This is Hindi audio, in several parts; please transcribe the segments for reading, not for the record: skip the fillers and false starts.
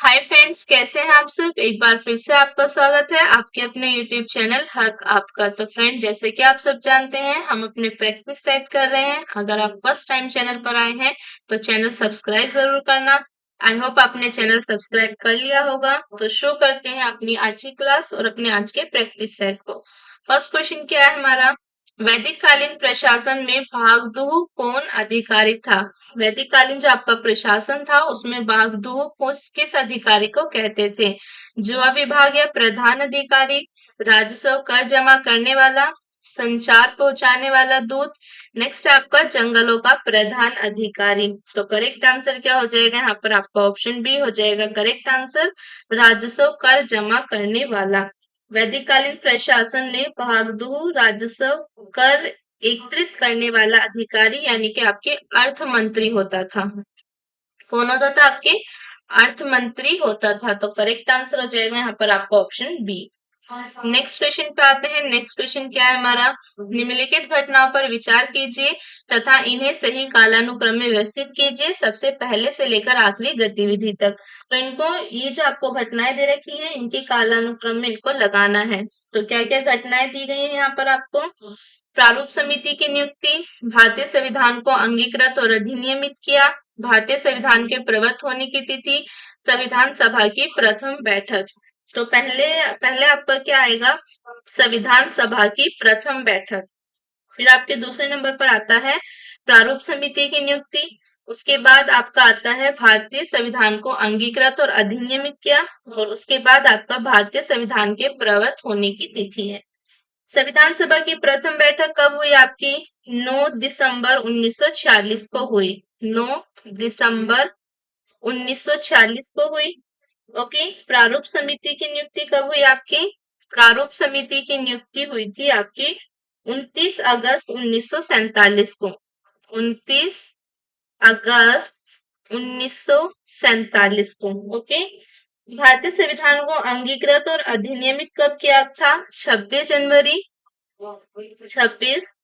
हाय फ्रेंड्स, कैसे हैं आप सब। एक बार फिर से आपका स्वागत है आपके अपने यूट्यूब चैनल हक आपका। तो फ्रेंड, जैसे कि आप सब जानते हैं, हम अपने प्रैक्टिस सेट कर रहे हैं। अगर आप फर्स्ट टाइम चैनल पर आए हैं तो चैनल सब्सक्राइब जरूर करना। आई होप आपने चैनल सब्सक्राइब कर लिया होगा। तो शो करते हैं अपनी आज की क्लास और अपने आज के प्रैक्टिस सेट को। फर्स्ट क्वेश्चन क्या है हमारा, वैदिक कालीन प्रशासन में भागदूह कौन अधिकारी था। वैदिक कालीन जो आपका प्रशासन था उसमें भागदूह किस अधिकारी को कहते थे। जुआ विभाग या प्रधान अधिकारी, राजस्व कर जमा करने वाला, संचार पहुंचाने वाला दूत, नेक्स्ट आपका जंगलों का प्रधान अधिकारी। तो करेक्ट आंसर क्या हो जाएगा यहाँ पर, आपका ऑप्शन बी हो जाएगा करेक्ट आंसर, राजस्व कर जमा करने वाला। वैदिक कालीन प्रशासन में भागदूह राजस्व कर एकत्रित करने वाला अधिकारी यानी कि आपके अर्थ मंत्री होता था। कौन होता था, आपके अर्थ मंत्री होता था। तो करेक्ट आंसर हो जाएगा यहाँ पर आपका ऑप्शन बी। नेक्स्ट क्वेश्चन पे आते हैं। नेक्स्ट क्वेश्चन क्या है हमारा, निम्नलिखित घटनाओं पर विचार कीजिए तथा इन्हें सही कालानुक्रम में व्यवस्थित कीजिए, सबसे पहले से लेकर आखिरी गतिविधि तक। तो इनको, ये जो आपको घटनाएं दे रखी हैं, इनके कालानुक्रम में इनको लगाना है। तो क्या क्या घटनाएं दी गई है यहाँ पर आपको, प्रारूप समिति की नियुक्ति, भारतीय संविधान को अंगीकृत और अधिनियमित किया, भारतीय संविधान के प्रवृत्त होने की तिथि, संविधान सभा की प्रथम बैठक। तो पहले पहले आपका क्या आएगा, संविधान सभा की प्रथम बैठक। फिर आपके दूसरे नंबर पर आता है प्रारूप समिति की नियुक्ति। उसके बाद आपका आता है भारतीय संविधान को अंगीकृत और अधिनियमित किया, और उसके बाद आपका भारतीय संविधान के प्रवृत्त होने की तिथि है। संविधान सभा की प्रथम बैठक कब हुई आपकी, 9 दिसंबर 1946 को हुई। 9 दिसंबर 1946 को हुई। ओके, प्रारूप समिति की नियुक्ति कब हुई आपकी, प्रारूप समिति की नियुक्ति हुई थी आपकी 29 अगस्त 1947 को। 29 अगस्त 1947 को। ओके, भारतीय संविधान को अंगीकृत और अधिनियमित कब किया था, 26 जनवरी 26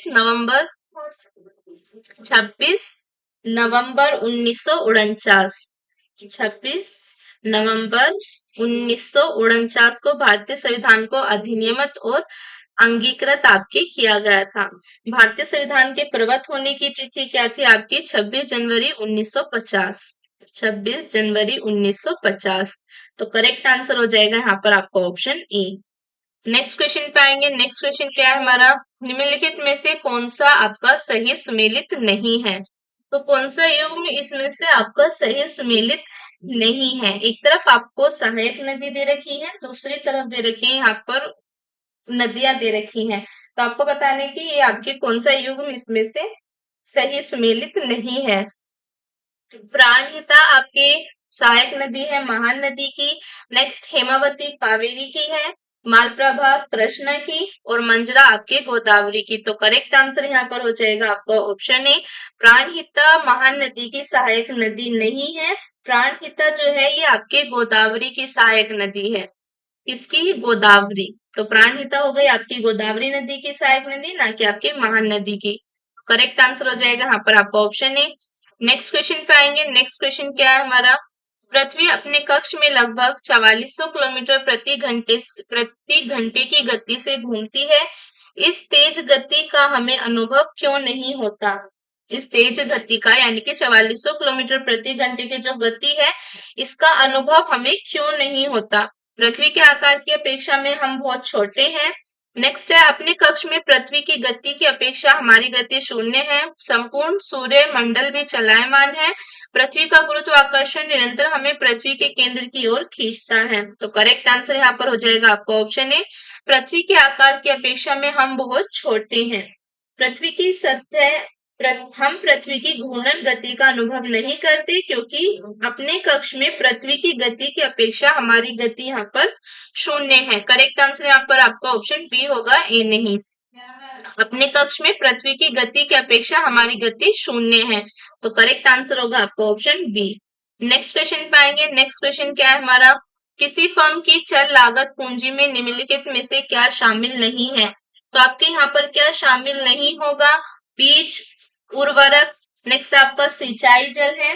नवंबर 1949। 26 नवंबर 1949 को भारतीय संविधान को अधिनियमित और अंगीकृत आपके किया गया था। भारतीय संविधान के प्रवृत्त होने की तिथि क्या थी आपकी, 26 जनवरी 1950। 26 जनवरी 1950। तो करेक्ट आंसर हो जाएगा यहाँ पर आपका ऑप्शन ए। नेक्स्ट क्वेश्चन पे आएंगे। नेक्स्ट क्वेश्चन क्या है हमारा, निम्नलिखित में से कौन सा आपका सही सुमेलित नहीं है। तो कौन सा युग्म इसमें से आपका सही सुमेलित नहीं है। एक तरफ आपको सहायक नदी दे रखी है, दूसरी तरफ दे रखी है यहाँ पर नदियां दे रखी हैं। तो आपको बताने की ये आपके कौन सा युग्म इसमें से सही सुमेलित नहीं है। प्राणहिता आपके सहायक नदी है महान नदी की, नेक्स्ट हेमावती कावेरी की है, मालप्रभा कृष्णा की, और मंजरा आपके गोदावरी की। तो करेक्ट आंसर यहाँ पर हो जाएगा आपका ऑप्शन ए, प्राणहिता महान नदी की सहायक नदी नहीं है। प्राणहिता जो है ये आपके गोदावरी की सहायक नदी है। किसकी, गोदावरी। तो प्राणहिता हो गई आपकी गोदावरी नदी की सहायक नदी, ना कि आपकी महान नदी की। करेक्ट आंसर हो जाएगा यहाँ पर आपका ऑप्शन ए। नेक्स्ट क्वेश्चन पे आएंगे। नेक्स्ट क्वेश्चन क्या है हमारा, पृथ्वी अपने कक्ष में लगभग 4400 किलोमीटर प्रति घंटे की गति से घूमती है। इस तेज गति का हमें अनुभव क्यों नहीं होता। इस तेज गति का यानी कि 4400 किलोमीटर प्रति घंटे की जो गति है, इसका अनुभव हमें क्यों नहीं होता। पृथ्वी के आकार की अपेक्षा में हम बहुत छोटे हैं। नेक्स्ट है, अपने कक्ष में पृथ्वी की गति की अपेक्षा हमारी गति शून्य है। संपूर्ण सूर्य मंडल भी चलायमान है। पृथ्वी का गुरुत्वाकर्षण निरंतर हमें पृथ्वी के केंद्र की ओर खींचता है। तो करेक्ट आंसर यहाँ पर हो जाएगा आपका ऑप्शन ए, पृथ्वी के आकार की अपेक्षा में हम बहुत छोटे हैं। पृथ्वी की सतह हम पृथ्वी की घूर्णन गति का अनुभव नहीं करते, क्योंकि अपने कक्ष में पृथ्वी की गति की अपेक्षा हमारी गति यहाँ पर शून्य है। करेक्ट आंसर यहाँ पर आपका ऑप्शन बी होगा, ए नहीं। अपने कक्ष में पृथ्वी की गति की अपेक्षा हमारी गति शून्य है। तो करेक्ट आंसर होगा आपका ऑप्शन बी। नेक्स्ट क्वेश्चन पाएंगे। नेक्स्ट क्वेश्चन क्या है हमारा, किसी फर्म की चल लागत पूंजी में निम्नलिखित में से क्या शामिल नहीं है। तो आपके यहाँ पर क्या शामिल नहीं होगा, बीज, उर्वरक, नेक्स्ट आपका सिंचाई जल है।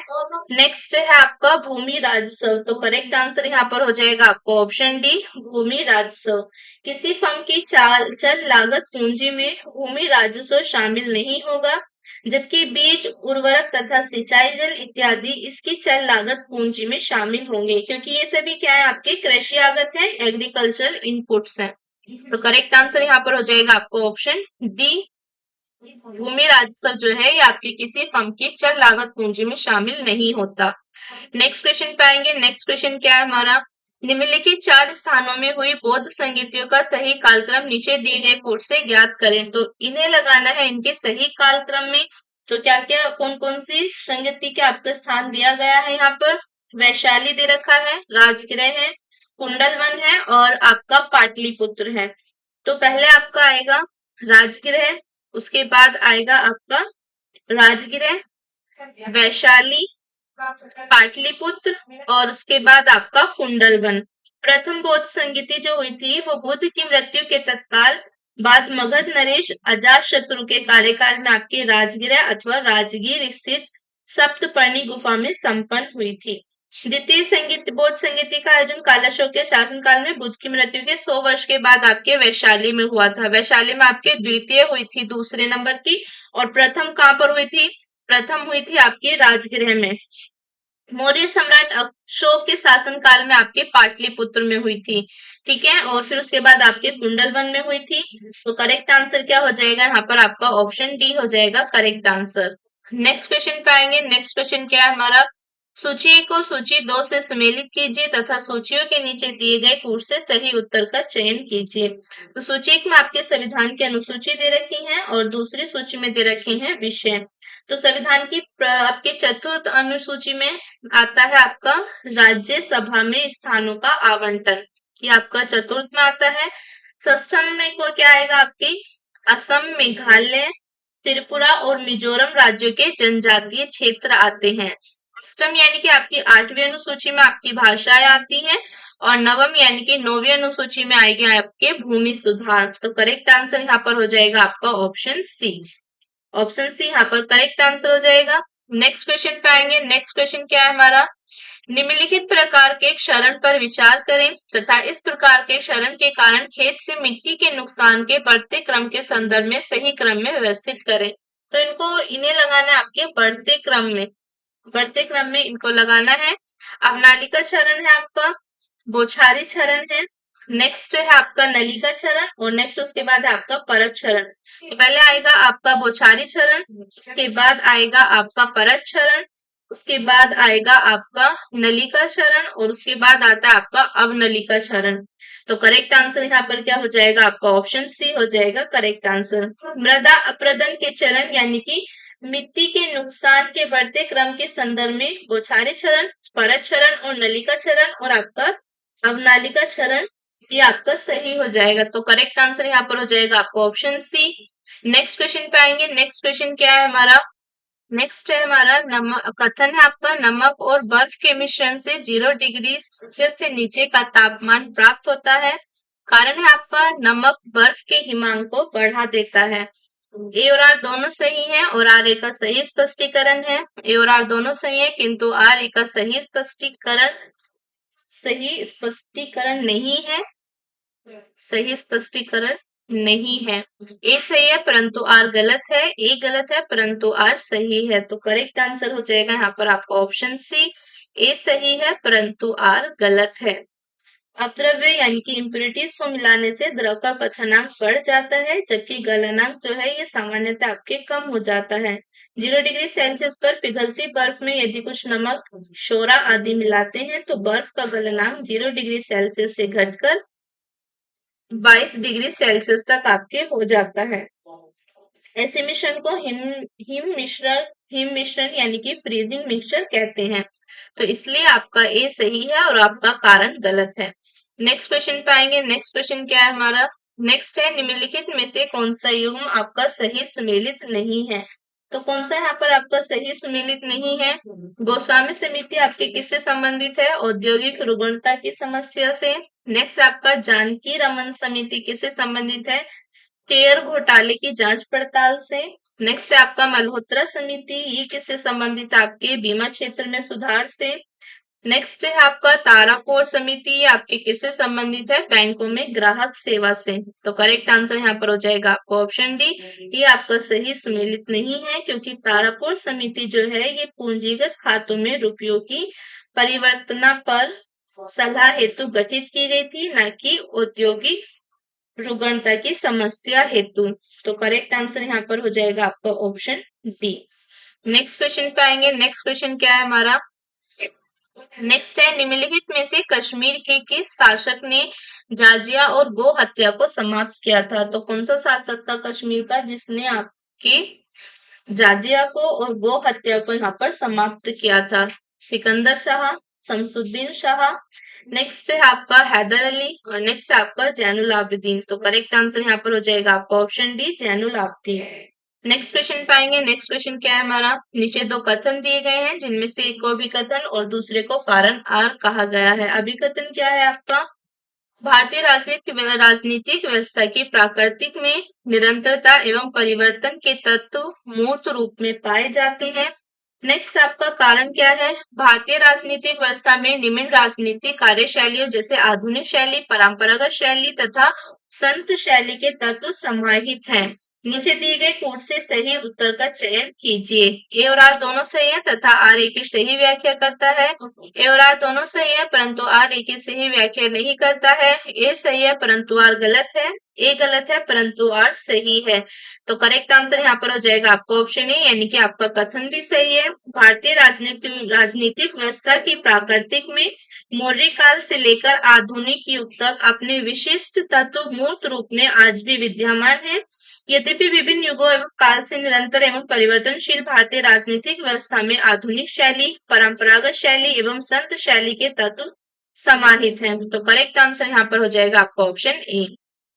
नेक्स्ट है आपका भूमि राजस्व। तो करेक्ट आंसर यहाँ पर हो जाएगा आपका ऑप्शन डी, भूमि राजस्व। किसी फर्म की चल लागत पूंजी में भूमि राजस्व शामिल नहीं होगा, जबकि बीज, उर्वरक तथा सिंचाई जल इत्यादि इसकी चल लागत पूंजी में शामिल होंगे, क्योंकि ये सभी क्या है, आपके कृषि लागत है, एग्रीकल्चर इनपुट्स हैं। तो करेक्ट आंसर यहाँ पर हो जाएगा आपको ऑप्शन डी, भूमि राजस्व जो है ये आपके किसी फर्म की चल लागत पूंजी में शामिल नहीं होता। नेक्स्ट क्वेश्चन पे आएंगे। नेक्स्ट क्वेश्चन क्या है हमारा, निम्नलिखित 4 स्थानों में हुई बौद्ध संगीतियों का सही कालक्रम नीचे दिए गए कोड से ज्ञात करें। तो इन्हें लगाना है इनके सही कालक्रम में। तो क्या क्या कौन कौन सी संगीति के आपका स्थान दिया गया है, यहाँ पर वैशाली दे रखा है, राजगृह है, कुंडलवन है और आपका पाटलिपुत्र है। तो पहले आपका आएगा राजगृह, उसके बाद आएगा आपका राजगृह, वैशाली, पाटलिपुत्र और उसके बाद आपका कुंडलवन। प्रथम बौद्ध संगीति जो हुई थी वो बुद्ध की मृत्यु के तत्काल बाद मगध नरेश अजात शत्रु के कार्यकाल में आपके राजगृह अथवा राजगीर स्थित सप्तपर्णी गुफा में संपन्न हुई थी। द्वितीय संगीत बौद्ध संगीति का आयोजन कालाशोक के शासनकाल में बुद्ध की मृत्यु के 100 वर्ष के बाद आपके वैशाली में हुआ था। वैशाली में आपके द्वितीय हुई थी, दूसरे नंबर की, और प्रथम कहाँ पर हुई थी, प्रथम हुई थी आपके राजगृह में। मौर्य सम्राट अशोक के शासनकाल में आपके पाटलिपुत्र में हुई थी, ठीक है, और फिर उसके बाद आपके कुंडलवन में हुई थी। तो करेक्ट आंसर क्या हो जाएगा यहाँ पर आपका ऑप्शन डी हो जाएगा करेक्ट आंसर। नेक्स्ट क्वेश्चन पे आएंगे। नेक्स्ट क्वेश्चन क्या है हमारा, सूची को सूची 2 से सुमेलित कीजिए तथा सूचियों के नीचे दिए गए कोड से सही उत्तर का चयन कीजिए। तो सूची एक में आपके संविधान की अनुसूची दे रखी है और दूसरी सूची में दे रखे हैं विषय। तो संविधान की आपके चतुर्थ अनुसूची में आता है आपका राज्यसभा में स्थानों का आवंटन, ये आपका चतुर्थ में आता है। षष्ठम में को क्या आएगा, आपकी असम, मेघालय, त्रिपुरा और मिजोरम राज्यों के जनजातीय क्षेत्र आते हैं। अष्टम यानी कि आपकी 8वीं अनुसूची में आपकी भाषाएं आती हैं और नवम यानी कि 9वीं अनुसूची में आएगी आपके भूमि सुधार। तो करेक्ट आंसर यहाँ पर हो जाएगा आपका ऑप्शन सी। ऑप्शन सी यहाँ पर करेक्ट आंसर हो जाएगा। नेक्स्ट क्वेश्चन पे आएंगे। नेक्स्ट क्वेश्चन क्या है हमारा, निम्नलिखित प्रकार के क्षरण पर विचार करें तथा इस प्रकार के क्षरण के कारण खेत से मिट्टी के नुकसान के बढ़ते क्रम के संदर्भ में सही क्रम में व्यवस्थित करें। तो इन्हें लगाना है आपके बढ़ते क्रम में, बढ़ते क्रम में इनको लगाना है। अब नालिका क्षरण है आपका, बौछारी क्षरण है, नेक्स्ट है आपका नलिका क्षरण और नेक्स्ट उसके बाद है आपका परत क्षरण। तो पहले आएगा आपका बौछारी क्षरण, उसके बाद आएगा आपका परत क्षरण, उसके बाद आएगा आपका नलिका क्षरण और उसके बाद आता है आपका अवनलिका क्षरण। तो करेक्ट आंसर यहाँ पर क्या हो जाएगा, आपका ऑप्शन सी हो जाएगा करेक्ट आंसर। मृदा अपरदन के चरण यानी कि मिट्टी के नुकसान के बढ़ते क्रम के संदर्भ में बौछारी क्षरण, परत क्षरण और नलिका क्षरण और आपका अवनालिका क्षरण ये आपका सही हो जाएगा। तो करेक्ट आंसर यहाँ पर हो जाएगा आपका ऑप्शन सी। नेक्स्ट क्वेश्चन पे आएंगे। नेक्स्ट क्वेश्चन क्या है हमारा, नेक्स्ट है हमारा कथन है आपका, नमक और बर्फ के मिश्रण से 0 डिग्री सेल्सियस से नीचे का तापमान प्राप्त होता है। कारण है आपका नमक बर्फ के हिमांक को बढ़ा देता है। ए और आर दोनों सही है और आर ए का सही स्पष्टीकरण है। ए और आर दोनों सही है किंतु आर ए का सही स्पष्टीकरण नहीं है, सही स्पष्टीकरण नहीं है। ए सही है परंतु आर गलत है, ए गलत है परंतु आर सही है। तो करेक्ट आंसर हो जाएगा यहाँ पर आपका ऑप्शन सी, ए सही है परंतु आर गलत है। अपद्रव्य यानी कि इम्प्योरिटीज को मिलाने से द्रव का कथनांक बढ़ जाता है, जबकि गलनांक जो है ये सामान्यतः आपके कम हो जाता है। 0 डिग्री सेल्सियस पर पिघलती बर्फ में यदि कुछ नमक, शोरा आदि मिलाते हैं तो बर्फ का गलनांक 0 डिग्री सेल्सियस से घटकर 22 डिग्री सेल्सियस तक आपके हो जाता है। ऐसे मिश्रण को हिम मिश्रण यानी कि फ्रीजिंग मिक्सचर कहते हैं। तो इसलिए आपका ए सही है और आपका कारण गलत है। नेक्स्ट क्वेश्चन पे आएंगे। नेक्स्ट क्वेश्चन क्या है हमारा, नेक्स्ट है निम्नलिखित में से कौन सा युग्म आपका सही सुमेलित नहीं है। तो कौन सा यहाँ पर आपका सही सुमेलित नहीं है, गोस्वामी समिति आपके किससे संबंधित है, औद्योगिक रुग्णता की समस्या से। नेक्स्ट आपका जानकी रमन समिति किससे संबंधित है, केयर घोटाले की जांच पड़ताल से। नेक्स्ट है आपका मल्होत्रा समिति, ये किससे संबंधित है? आपके बीमा क्षेत्र में सुधार से। नेक्स्ट है आपका तारापुर समिति, ये आपके किससे संबंधित है? बैंकों में ग्राहक सेवा से। तो करेक्ट आंसर यहाँ पर हो जाएगा आपका ऑप्शन डी। ये आपका सही सुमेलित नहीं है, क्योंकि तारापुर समिति जो है ये पूंजीगत खातों में रुपयों की परिवर्तना पर सलाह हेतु गठित की गई थी, न कि औद्योगिक रुग्णता की समस्या हेतु। तो करेक्ट आंसर यहाँ पर हो जाएगा आपका ऑप्शन डी। नेक्स्ट क्वेश्चन पे आएंगे। नेक्स्ट क्वेश्चन क्या है हमारा? नेक्स्ट है निम्नलिखित में से कश्मीर के किस शासक ने जाजिया और गो हत्या को समाप्त किया था? तो कौन सा शासक था कश्मीर का जिसने आपकी जाजिया को और गो हत्या को यहाँ पर समाप्त किया था? सिकंदर शाह, शमसुद्दीन शाह, नेक्स्ट है आपका हैदर अली और नेक्स्ट है आपका जैनुल आबिदीन। तो करेक्ट आंसर यहाँ पर हो जाएगा आपका option D, Zainul Abidin. Next question पाएंगे। नेक्स्ट क्वेश्चन क्या है हमारा? नीचे दो कथन दिए गए हैं, जिनमें से एक को अभिकथन और दूसरे को कारण आर कहा गया है। अभिकथन क्या है आपका? भारतीय राजनीतिक व्यवस्था की प्राकृतिक में निरंतरता एवं परिवर्तन के तत्व मूर्त रूप में पाए जाते हैं। नेक्स्ट आपका कारण क्या है? भारतीय राजनीतिक व्यवस्था में निम्न राजनीतिक कार्यशैलियों जैसे आधुनिक शैली, परंपरागत शैली तथा संत शैली के तत्व समाहित हैं। नीचे दिए गए कोड से सही उत्तर का चयन कीजिए। ए और आर दोनों सही है तथा आर ए की सही व्याख्या करता है। ए और आर दोनों सही है परंतु आर ए की सही व्याख्या नहीं करता है। ए सही है परंतु आर गलत है। ए गलत है परंतु आर सही है। तो करेक्ट आंसर यहाँ पर हो जाएगा आपका ऑप्शन ए, यानी कि आपका कथन भी सही है। भारतीय राजनीतिक व्यवस्था की प्राकृतिक में मौर्य काल से लेकर आधुनिक युग तक अपने विशिष्ट तत्व मूर्त रूप में आज भी विद्यमान है। यद्यपि विभिन्न युगों एवं काल से निरंतर एवं परिवर्तनशील भारतीय राजनीतिक व्यवस्था में आधुनिक शैली, परंपरागत शैली एवं संत शैली के तत्व समाहित हैं। तो करेक्ट आंसर यहाँ पर हो जाएगा आपका ऑप्शन ए।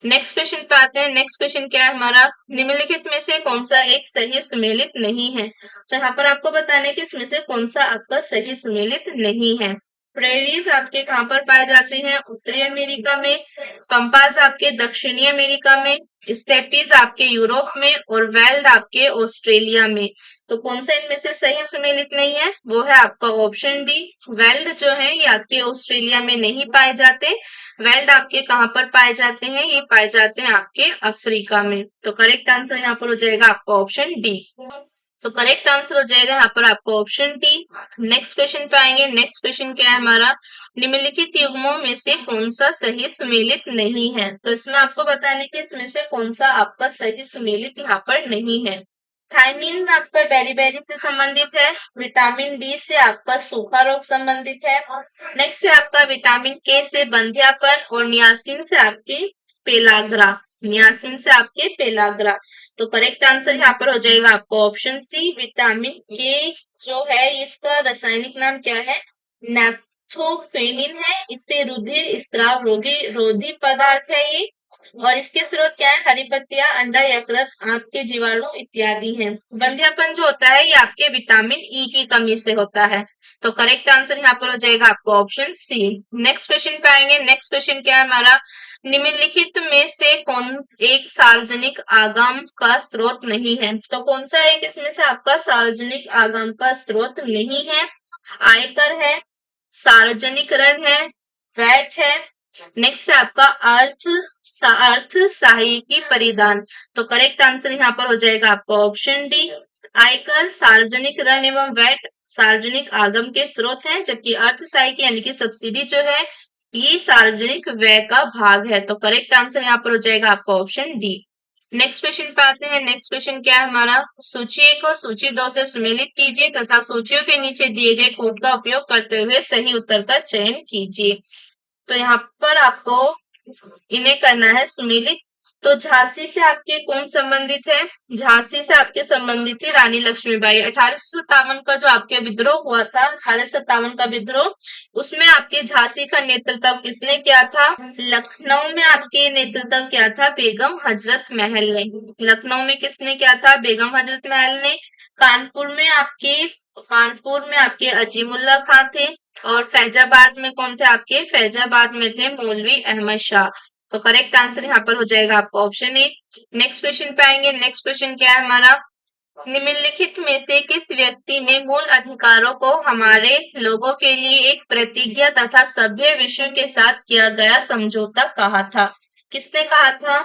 नेक्स्ट क्वेश्चन पे आते हैं। नेक्स्ट क्वेश्चन क्या है हमारा? निम्नलिखित में से कौन सा एक सही सुमेलित नहीं है? तो यहाँ पर आपको बताना है कि इसमें से कौन सा आपका सही सुमेलित नहीं है। प्रेरीज आपके कहाँ पर पाए जाते हैं? उत्तरी अमेरिका में। पंपास आपके दक्षिणी अमेरिका में। स्टेपीज आपके यूरोप में और वेल्ड आपके ऑस्ट्रेलिया में। तो कौन सा इनमें से सही सुमेलित नहीं है? वो है आपका ऑप्शन डी। वेल्ड जो है ये आपके ऑस्ट्रेलिया में नहीं पाए जाते। वेल्ड आपके कहाँ पर पाए जाते हैं? ये पाए जाते हैं आपके अफ्रीका में। तो करेक्ट आंसर यहाँ पर हो जाएगा आपका ऑप्शन डी। तो करेक्ट आंसर हो जाएगा यहाँ पर आपका ऑप्शन डी। नेक्स्ट क्वेश्चन पे आएंगे। नेक्स्ट क्वेश्चन क्या है हमारा? निम्नलिखित युग्मों में से कौन सा सही सुमेलित नहीं है? तो इसमें आपको बताने कि इसमें से कौन सा आपका सही सुमेलित यहाँ पर नहीं है। थायमिन आपका बेरी से संबंधित है। विटामिन डी से आपका सूखा रोग संबंधित है। नेक्स्ट है आपका विटामिन के से बंध्यापन और नियासिन से आपके पेलाग्रा। नियासिन से आपके पेलाग्रा। तो करेक्ट आंसर यहाँ पर हो जाएगा आपका ऑप्शन सी। विटामिन के जो है इसका रासायनिक नाम क्या है? नेप्थोक्वेनिन है। इससे रुधिर स्त्राव रोधी पदार्थ है ये। और इसके स्रोत क्या है? हरी पत्तियां, अंडा, यकृत, आंत के जीवाणु इत्यादि हैं। बंध्यापन जो होता है ये आपके विटामिन ई की कमी से होता है। तो करेक्ट आंसर यहाँ पर हो जाएगा आपका ऑप्शन सी। नेक्स्ट क्वेश्चन पे आएंगे। नेक्स्ट क्वेश्चन क्या है हमारा? निम्नलिखित में से कौन एक सार्वजनिक आगम का स्रोत नहीं है? तो कौन सा एक इसमें से आपका सार्वजनिक आगम का स्रोत नहीं है? आयकर है, सार्वजनिक ऋण है, वैट है, नेक्स्ट है आपका अर्थ सहायिकी परिधान। तो करेक्ट आंसर यहाँ पर हो जाएगा आपका ऑप्शन डी। आयकर, सार्वजनिक ऋण एवं वैट सार्वजनिक आगम के स्रोत हैं, जबकि अर्थ सहायिकी यानी कि सब्सिडी जो है ये सार्वजनिक व्यय का भाग है। तो करेक्ट आंसर यहाँ पर हो जाएगा आपका ऑप्शन डी। नेक्स्ट क्वेश्चन पे आते हैं। नेक्स्ट क्वेश्चन क्या है हमारा? सूची 1 और सूची 2 से सुमेलित कीजिए तथा सूचियों के नीचे दिए गए कोड का उपयोग करते हुए सही उत्तर का चयन कीजिए। तो यहाँ पर आपको इन्हें करना है सुमेलित। तो झांसी से आपके कौन संबंधित है? झांसी से आपके संबंधित थी रानी लक्ष्मीबाई। 1857 का जो आपके विद्रोह हुआ था, 1857 का विद्रोह, उसमें आपके झांसी का नेतृत्व किसने किया था? लखनऊ में आपके नेतृत्व किया था बेगम हजरत महल ने। लखनऊ में किसने किया था? बेगम हजरत महल ने। कानपुर में आपके अजीमुल्ला खां थे। और फैजाबाद में कौन थे आपके? फैजाबाद में थे मौलवी अहमद शाह। तो करेक्ट आंसर यहाँ पर हो जाएगा आपका ऑप्शन ए। नेक्स्ट क्वेश्चन पे आएंगे। नेक्स्ट क्वेश्चन क्या है हमारा? निम्नलिखित में से किस व्यक्ति ने मूल अधिकारों को हमारे लोगों के लिए एक प्रतिज्ञा तथा सभ्य विश्व के साथ किया गया समझौता कहा था? किसने कहा था?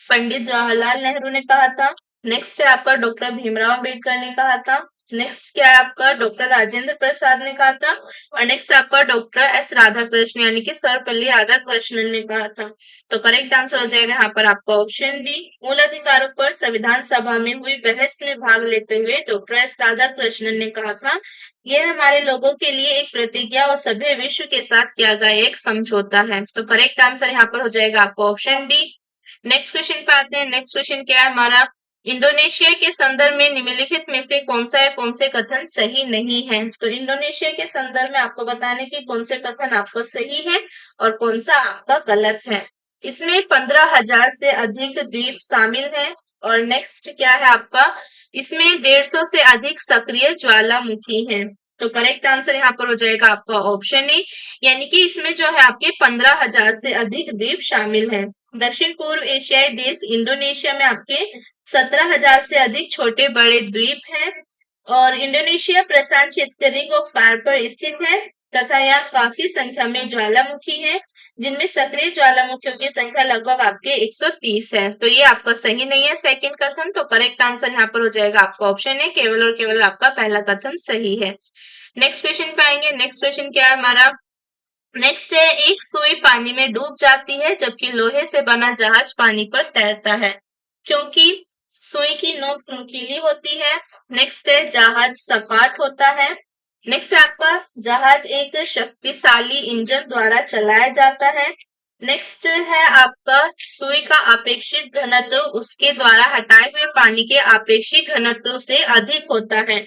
पंडित जवाहरलाल नेहरू ने कहा था। नेक्स्ट है आपका डॉक्टर भीमराव अंबेडकर ने कहा था। नेक्स्ट क्या है आपका डॉक्टर राजेंद्र प्रसाद ने कहा था। और नेक्स्ट आपका डॉक्टर एस राधाकृष्ण यानी कि सर्वपल्ली राधाकृष्णन ने कहा था। तो करेक्ट आंसर हो जाएगा यहाँ पर आपका ऑप्शन डी। मूल अधिकारों पर संविधान सभा में हुई बहस में भाग लेते हुए डॉक्टर एस राधाकृष्णन ने कहा था, यह हमारे लोगों के लिए एक प्रतिज्ञा और सभ्य विश्व के साथ किया गया एक समझौता है। तो करेक्ट आंसर यहाँ पर हो जाएगा आपका ऑप्शन डी। नेक्स्ट क्वेश्चन पे आते हैं। नेक्स्ट क्वेश्चन क्या है हमारा? इंडोनेशिया के संदर्भ में निम्नलिखित में से कौन सा या कौन से कथन सही नहीं है? तो इंडोनेशिया के संदर्भ में आपको बताने की कौन से कथन आपको सही है और कौन सा आपका गलत है। इसमें 15,000 से अधिक द्वीप शामिल है। और नेक्स्ट क्या है आपका? इसमें 150 से अधिक सक्रिय ज्वालामुखी हैं। तो करेक्ट आंसर यहाँ पर हो जाएगा आपका ऑप्शन ए, यानी कि इसमें जो है आपके 15,000 से अधिक द्वीप शामिल हैं। दक्षिण पूर्व एशियाई देश इंडोनेशिया में आपके 17,000 से अधिक छोटे बड़े द्वीप हैं। और इंडोनेशिया प्रशांत क्षेत्र के रिंग ऑफ फायर पर स्थित है तथा यहाँ काफी संख्या में ज्वालामुखी है, जिनमें सक्रिय ज्वालामुखियों की संख्या लगभग आपके 130 है। तो ये आपका सही नहीं है सेकंड कथन। तो करेक्ट आंसर यहाँ पर हो जाएगा आपका ऑप्शन है, केवल और केवल आपका पहला कथन सही है। नेक्स्ट क्वेश्चन पे आएंगे। नेक्स्ट क्वेश्चन क्या है हमारा? नेक्स्ट है, एक सुई पानी में डूब जाती है जबकि लोहे से बना जहाज पानी पर तैरता है, क्योंकि सुई की नोक नुकीली होती है। नेक्स्ट है, जहाज सपाट होता है। नेक्स्ट है आपका, जहाज एक शक्तिशाली इंजन द्वारा चलाया जाता है। नेक्स्ट है आपका, सुई का अपेक्षित घनत्व उसके द्वारा हटाए हुए पानी के अपेक्षित घनत्व से अधिक होता है।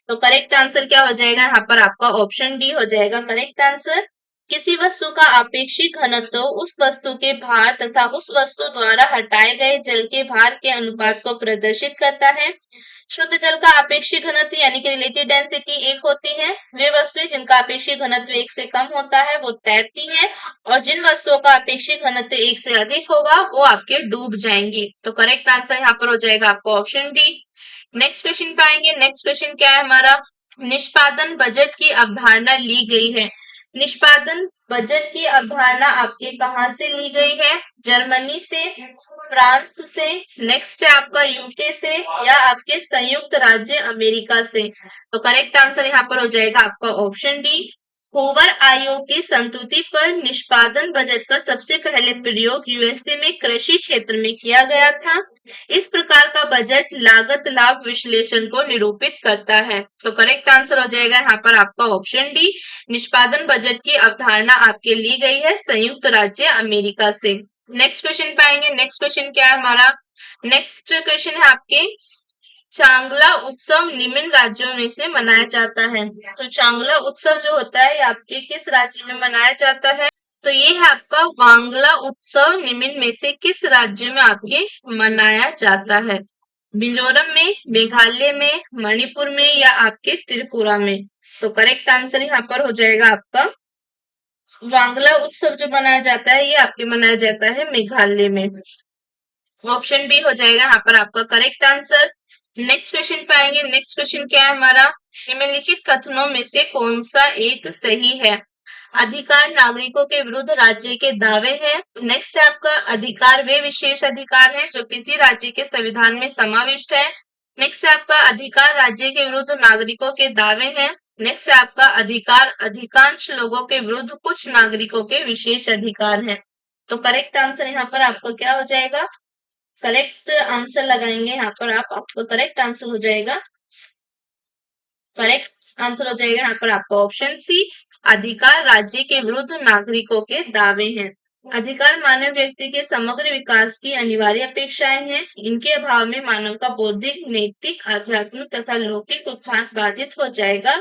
तो करेक्ट आंसर क्या हो जाएगा यहाँ पर आपका? ऑप्शन डी हो जाएगा करेक्ट आंसर। किसी वस्तु का अपेक्षित घनत्व उस वस्तु के भार तथा उस वस्तु द्वारा हटाए गए जल के भार के अनुपात को प्रदर्शित करता है। शुद्ध जल का अपेक्षित घनत्व यानी कि रिलेटिव डेंसिटी 1 होती है। वे वस्तुएं जिनका अपेक्षित घनत्व 1 से कम होता है वो तैरती हैं, और जिन वस्तुओं का अपेक्षित घनत्व 1 से अधिक होगा वो आपके डूब जाएंगी। तो करेक्ट आंसर यहाँ पर हो जाएगा आपका ऑप्शन डी। नेक्स्ट क्वेश्चन पे आएंगे। नेक्स्ट क्वेश्चन क्या है हमारा? निष्पादन बजट की अवधारणा ली गई है। निष्पादन बजट की अवधारणा आपके कहाँ से ली गई है? जर्मनी से, फ्रांस से, नेक्स्ट है आपका यूके से, या आपके संयुक्त राज्य अमेरिका से। तो करेक्ट आंसर यहाँ पर हो जाएगा आपका ऑप्शन डी। हूवर आयोग की संस्तुति पर निष्पादन बजट का सबसे पहले प्रयोग यूएसए में कृषि क्षेत्र में किया गया था। इस प्रकार का बजट लागत लाभ विश्लेषण को निरूपित करता है। तो करेक्ट आंसर हो जाएगा यहाँ पर आपका ऑप्शन डी। निष्पादन बजट की अवधारणा आपके ली गई है संयुक्त राज्य अमेरिका से। नेक्स्ट क्वेश्चन पाएंगे। नेक्स्ट क्वेश्चन क्या है हमारा? नेक्स्ट क्वेश्चन है आपके, चांगला उत्सव निम्न राज्यों में से मनाया जाता है। तो चांगला उत्सव जो होता है आपके किस राज्य में मनाया जाता है? तो ये है आपका वांगला उत्सव निम्न में से किस राज्य में आपके मनाया जाता है? मिजोरम में, मेघालय में, मणिपुर में, या आपके त्रिपुरा में? तो करेक्ट आंसर यहाँ पर हो जाएगा आपका वांगला उत्सव जो मनाया जाता है ये आपके मनाया जाता है मेघालय में। ऑप्शन बी हो जाएगा यहाँ पर आपका करेक्ट आंसर। नेक्स्ट क्वेश्चन पे आएंगे। नेक्स्ट क्वेश्चन क्या है हमारा? निम्नलिखित कथनों में से कौन सा एक सही है? अधिकार नागरिकों के विरुद्ध राज्य के दावे हैं। नेक्स्ट है आपका, अधिकार वे विशेष अधिकार हैं जो किसी राज्य के संविधान में समाविष्ट है। नेक्स्ट है आपका, अधिकार राज्य के विरुद्ध नागरिकों के दावे हैं। नेक्स्ट है आपका, अधिकार अधिकांश लोगों के विरुद्ध कुछ नागरिकों के विशेष अधिकार हैं। तो करेक्ट आंसर यहाँ पर आपका क्या हो जाएगा? करेक्ट आंसर लगाएंगे यहाँ पर आपका करेक्ट आंसर हो जाएगा, करेक्ट आंसर हो जाएगा यहाँ पर आपका ऑप्शन सी। अधिकार राज्य के विरुद्ध नागरिकों के दावे हैं। अधिकार मानव व्यक्ति के समग्र विकास की अनिवार्य अपेक्षाएं हैं। इनके अभाव में मानव का बौद्धिक, नैतिक, आध्यात्मिक तथा लौकिक उत्थान बाधित हो जाएगा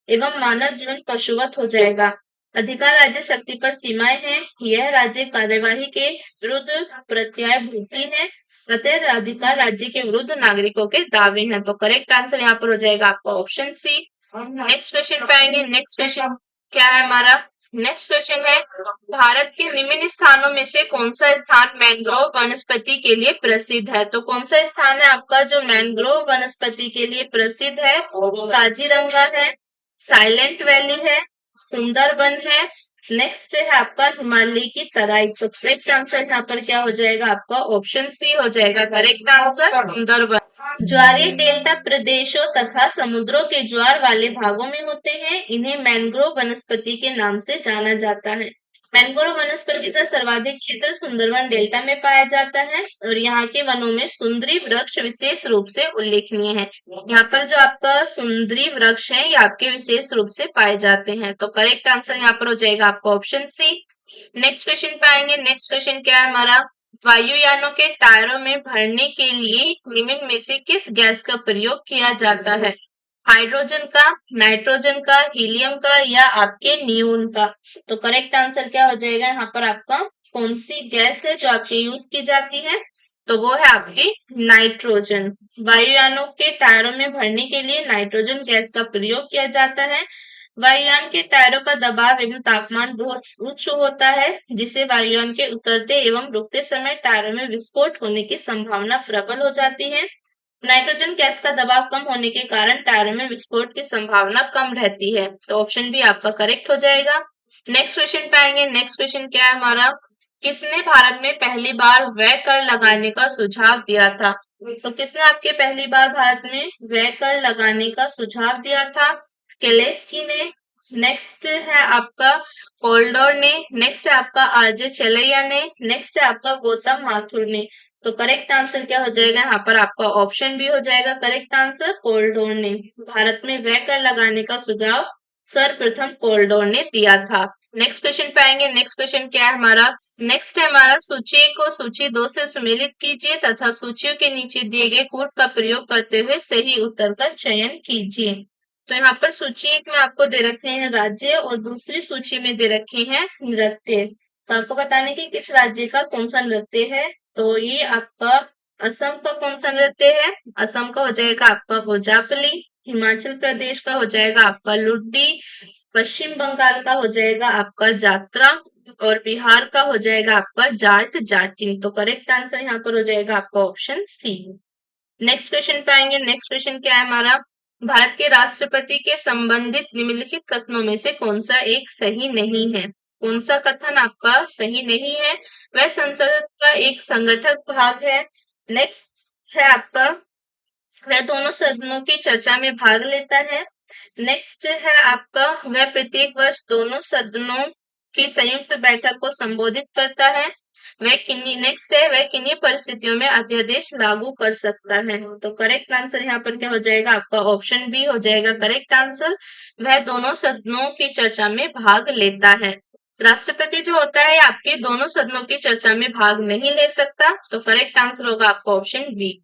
एवं मानव जीवन पशुवत हो जाएगा। अधिकार राज्य शक्ति पर सीमाएं हैं। यह राज्य कार्यवाही के विरुद्ध प्रत्यय भूति है। अतः अधिकार राज्य के विरुद्ध नागरिकों के दावे हैं। तो करेक्ट आंसर यहाँ पर हो जाएगा आपका ऑप्शन सी। नेक्स्ट क्वेश्चन पे आएंगे। नेक्स्ट क्वेश्चन क्या है हमारा? नेक्स्ट क्वेश्चन है, भारत के निम्न स्थानों में से कौन सा स्थान मैंग्रोव वनस्पति के लिए प्रसिद्ध है? तो कौन सा स्थान है आपका जो मैंग्रोव वनस्पति के लिए प्रसिद्ध है? काजीरंगा है, साइलेंट वैली है, सुंदरबन है, नेक्स्ट है आपका हिमालय की तराई। तो करेक्ट आंसर यहाँ पर क्या हो जाएगा आपका? ऑप्शन सी हो जाएगा करेक्ट आंसर, सुंदरबन। ज्वारीय डेल्टा प्रदेशों तथा समुद्रों के ज्वार वाले भागों में होते हैं। इन्हें मैंग्रोव वनस्पति के नाम से जाना जाता है। मैंग्रोव वनस्पति का सर्वाधिक क्षेत्र सुंदरबन डेल्टा में पाया जाता है और यहाँ के वनों में सुंदरी वृक्ष विशेष रूप से उल्लेखनीय है। यहाँ पर जो आपका सुंदरी वृक्ष है ये आपके विशेष रूप से पाए जाते हैं। तो करेक्ट आंसर यहाँ पर हो जाएगा आपका ऑप्शन सी। नेक्स्ट क्वेश्चन पे आएंगे। नेक्स्ट क्वेश्चन क्या है हमारा? वायुयानों के टायरों में भरने के लिए निम्न में से किस गैस का प्रयोग किया जाता है? हाइड्रोजन का, नाइट्रोजन का, हीलियम का या आपके नियोन का? तो करेक्ट आंसर क्या हो जाएगा यहाँ पर आपका? कौन सी गैस है जो आपके यूज की जाती है? तो वो है आपकी नाइट्रोजन। वायुयानों के टायरों में भरने के लिए नाइट्रोजन गैस का प्रयोग किया जाता है। वायुयान के टायरों का दबाव एवं तापमान बहुत उच्च होता है, जिससे वायुयान के उतरते एवं रुकते समय टायरों में विस्फोट होने की संभावना प्रबल हो जाती है। नाइट्रोजन गैस का दबाव कम होने के कारण टायरों में विस्फोट की संभावना कम रहती है। तो ऑप्शन बी आपका करेक्ट हो जाएगा। नेक्स्ट क्वेश्चन पे आएंगे। नेक्स्ट क्वेश्चन क्या है हमारा? किसने भारत में पहली बार व्यय कर लगाने का सुझाव दिया था? तो किसने आपके पहली बार भारत में व्यय कर लगाने का सुझाव दिया था? केलेस्की ने, नेक्स्ट है आपका कोल्डोर ने, नेक्स्ट है आपका आरजे चलैया ने, नेक्स्ट है आपका गौतम माथुर ने। तो करेक्ट आंसर क्या हो जाएगा यहाँ पर आपका? ऑप्शन बी हो जाएगा करेक्ट आंसर, कोल्डोर ने। भारत में व्यय कर लगाने का सुझाव सर्वप्रथम कोल्डोर ने दिया था। नेक्स्ट क्वेश्चन पे आएंगे। नेक्स्ट क्वेश्चन क्या है हमारा? नेक्स्ट है हमारा, सूची को सूची 2 से सुमेलित कीजिए तथा सूचियों के नीचे दिए गए कोड का प्रयोग करते हुए सही उत्तर का चयन कीजिए। तो यहाँ पर सूची एक में आपको दे रखे हैं राज्य और दूसरी सूची में दे रखे हैं नृत्य। तो आपको बताने की किस राज्य का कौन सा नृत्य है? तो ये आपका असम का कौन सा नृत्य है? असम का हो जाएगा आपका भोजापली, हिमाचल प्रदेश का हो जाएगा आपका लुड्डी, पश्चिम बंगाल का हो जाएगा आपका जात्रा और बिहार का हो जाएगा आपका जाट जाटिन। तो करेक्ट आंसर यहाँ पर हो जाएगा आपका ऑप्शन सी। नेक्स्ट क्वेश्चन पे आएंगे। नेक्स्ट क्वेश्चन क्या है हमारा? भारत के राष्ट्रपति के संबंधित निम्नलिखित कथनों में से कौन सा एक सही नहीं है? कौन सा कथन आपका सही नहीं है? वह संसद का एक संगठक भाग है। नेक्स्ट है आपका, वह दोनों सदनों की चर्चा में भाग लेता है। नेक्स्ट है आपका, वह प्रत्येक वर्ष दोनों सदनों की संयुक्त बैठक को संबोधित करता है। वह किन्हीं नेक्स्ट है, वह किन्हीं परिस्थितियों में अध्यादेश लागू कर सकता है। तो करेक्ट आंसर यहाँ पर क्या हो जाएगा आपका? ऑप्शन बी हो जाएगा करेक्ट आंसर, वह दोनों सदनों की चर्चा में भाग लेता है। राष्ट्रपति जो होता है आपके दोनों सदनों की चर्चा में भाग नहीं ले सकता। तो करेक्ट आंसर होगा आपका ऑप्शन बी।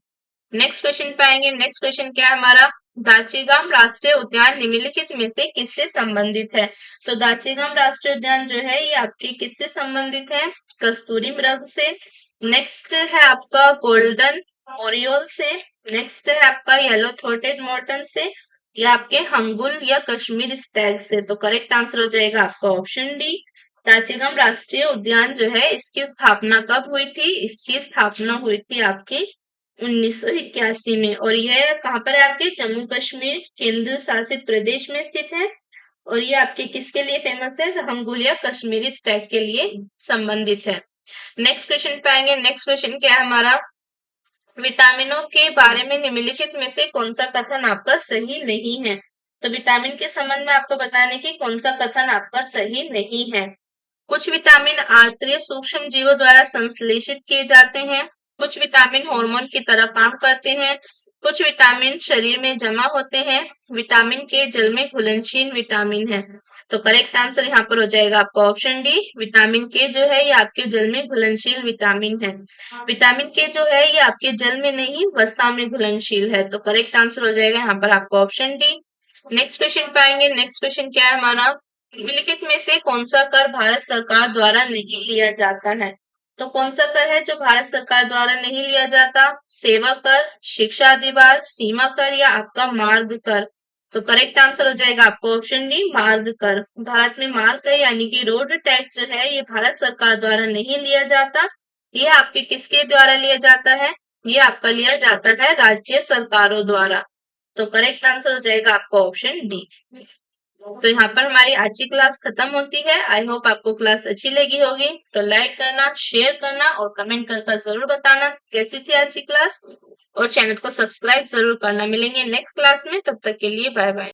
नेक्स्ट क्वेश्चन पे आएंगे। नेक्स्ट क्वेश्चन क्या है हमारा? दाचीगाम राष्ट्रीय उद्यान निम्नलिखित में से किससे संबंधित है? तो दाचीगाम राष्ट्रीय उद्यान जो है ये आपके किससे संबंधित है? कस्तूरी मृग से। नेक्स्ट है आपका गोल्डन ओरियोल से। नेक्स्ट है आपका येलो थ्रोटेड मोर्टन से या आपके हंगुल या कश्मीर स्टैग से। तो करेक्ट आंसर हो जाएगा आपका ऑप्शन डी। दाचीगाम राष्ट्रीय उद्यान जो है इसकी स्थापना कब हुई थी? इसकी स्थापना हुई थी आपकी 1981 में और यह कहाँ पर है? आपके जम्मू कश्मीर केंद्र शासित प्रदेश में स्थित है और ये आपके किसके लिए फेमस है? हंगुलिया कश्मीरी स्टैग के लिए संबंधित है। नेक्स्ट क्वेश्चन पे आएंगे। नेक्स्ट क्वेश्चन क्या है हमारा? विटामिनों के बारे में निम्नलिखित में से कौन सा कथन आपका सही नहीं है? तो विटामिन के संबंध में आपको बताने की कौन सा कथन आपका सही नहीं है? कुछ विटामिन आंतरिक सूक्ष्म जीवों द्वारा संश्लेषित किए जाते हैं, कुछ विटामिन हार्मोन की तरह काम करते हैं, कुछ विटामिन शरीर में जमा होते हैं, विटामिन के जल में घुलनशील विटामिन है। तो करेक्ट आंसर यहाँ पर हो जाएगा आपका ऑप्शन डी। विटामिन के जो है ये आपके जल में घुलनशील विटामिन है। विटामिन के जो है ये आपके जल में नहीं वसा में घुलनशील है। तो करेक्ट आंसर हो जाएगा यहाँ पर आपका ऑप्शन डी। नेक्स्ट क्वेश्चन पाएंगे। नेक्स्ट क्वेश्चन क्या है हमारा? निम्नलिखित में से कौन सा कर भारत सरकार द्वारा नहीं लिया जाता है? तो कौन सा कर है जो भारत सरकार द्वारा नहीं लिया जाता? सेवा कर, शिक्षा अधिभार, सीमा कर या आपका मार्ग कर? तो करेक्ट आंसर हो जाएगा आपको ऑप्शन डी, मार्ग कर। भारत में मार्ग कर यानी कि रोड टैक्स जो है ये भारत सरकार द्वारा नहीं लिया जाता, ये आपके किसके द्वारा लिया जाता है, ये आपका लिया जाता है राज्य सरकारों द्वारा। तो करेक्ट आंसर हो जाएगा आपका ऑप्शन डी। तो यहाँ पर हमारी आज की क्लास खत्म होती है। आई होप आपको क्लास अच्छी लगी होगी। तो लाइक करना, शेयर करना और कमेंट कर जरूर बताना कैसी थी आज की क्लास, और चैनल को सब्सक्राइब जरूर करना। मिलेंगे नेक्स्ट क्लास में, तब तक के लिए बाय बाय।